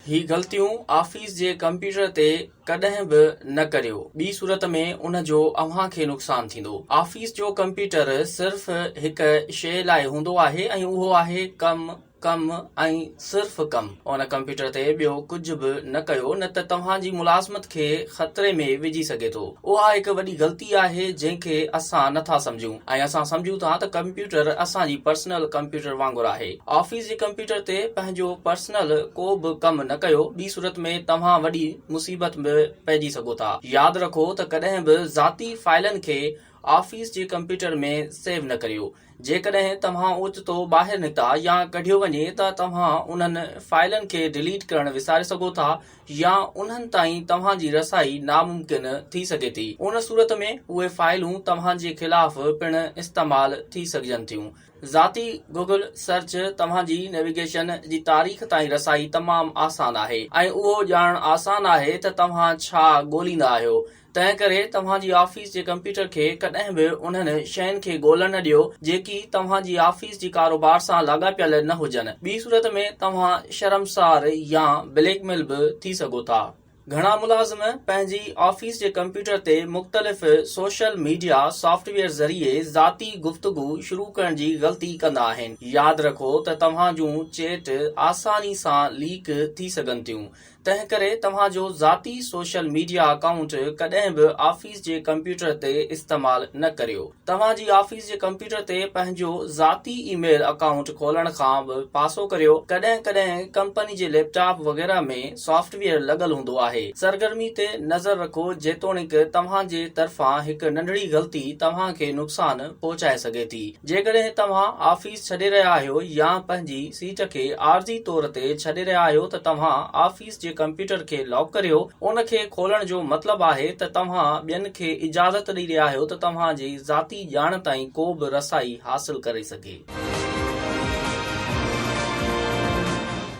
ही ग़लतियूं ऑफिस जे कंप्यूटर ते कॾहिं बि न करियो। ॿी सूरत में उन जो अव्हां खे नुक़सान थींदो। ऑफिस जो कंप्यूटर सिर्फ़ हिक शइ लाइ हूंदो आहे ऐं उहो आहे कम ऐं सिर्फ़ कम। उन कंप्यूटर ते ॿियो कुझु बि न कयो, न त तव्हांजी मुलाज़मत खे ख़तरे में विझी सघे थो। उहा हिक वॾी ग़लती आहे जंहिंखे असां नथा सम्झूं ऐं असां सम्झूं था त कंप्यूटर असांजी पर्सनल कंप्यूटर वांगुरु आहे। ऑफिस जे कंप्यूटर ते पंहिंजो पर्सनल को बि कमु न कयो, ॿी सूरत में तव्हां वॾी मुसीबत में पइजी सघो था। यादि रखो त कॾहिं बि ज़ाती फाइलनि खे ऑफिस जे कंप्यूटर में सेव न करियो। जेकॾहिं तव्हां ओचितो ॿाहिरि निकिता या कढियो वञे त तव्हां उन्हनि फाइलनि खे डिलीट करणु विसारे सघो था या उन्हनि ताईं तव्हांजी रसाई नामुमकिन थी सघे थी। उन सूरत में उहे फाइलूं तव्हांजे ख़िलाफ़ पिणु इस्तेमाल थी सघजनि थियूं। ज़ाती गूगल सर्च तव्हांजी नेविगेशन जी तारीख़ ताईं रसाई तमामु आसान आहे ऐं उहो ॼाणणु आसान आहे त तव्हां छा ॻोल्हींदा आहियो। तंहिं करे तव्हांजी ऑफिस जे कंप्यूटर खे कॾहिं बि उन्हनि शयुनि खे ॻोल्हण न ॾियो जेकी तव्हांजी ऑफिस जी कारोबार सां लाॻापियल न हुजनि। ॿी सूरत में तव्हां शर्मसार या ब्लैकमेल बि थी सघो था। घणा मुलाज़िम पंहिंजी ऑफिस जे कंप्यूटर ते मुख़्तलिफ़ सोशल मीडिया सॉफ्टवेयर ज़रिए ज़ाती गुफ़्तगू शुरू करण जी ग़लती कंदा आहिनि। यादि रखो त तव्हां जूं चैट आसानी सां लीक थी सघनि थियूं। तंहिं करे तव्हांजो ज़ाती सोशल मीडिया अकाउंट कॾहिं बि ऑफिस जे कंप्यूटर ते इस्तेमाल न करियो। तव्हांजी ऑफिस जे कंप्यूटर ते पंहिंजो ज़ाती ईमेल अकाउंट खोलण खां बि पासो करियो। कॾहिं कॾहिं कंपनी जे लैपटॉप वग़ैरह में सॉफ्टवेयर लॻल हूंदो आहे। सरगर्मी ते नज़र रखो जेतोणीकि तव्हांजे तरफ़ां हिक नंढड़ी ग़लती तव्हांखे नुक़सान पहुचाए सघे थी। जेकॾहिं तव्हां ऑफिस छॾे रहिया आहियो या पंहिंजी सीट खे आर्ज़ी तौर ते छॾे रहिया आहियो त तव्हां ऑफिस जे कंप्यूटर खे लॉक करियो। उन खे खोलण जो मतिलबु आहे त तव्हां ॿियनि खे इजाज़त ॾेई रहिया आहियो त तव्हांजी ज़ाती ॼाण ताईं को बि रसाई हासिल करे सघे।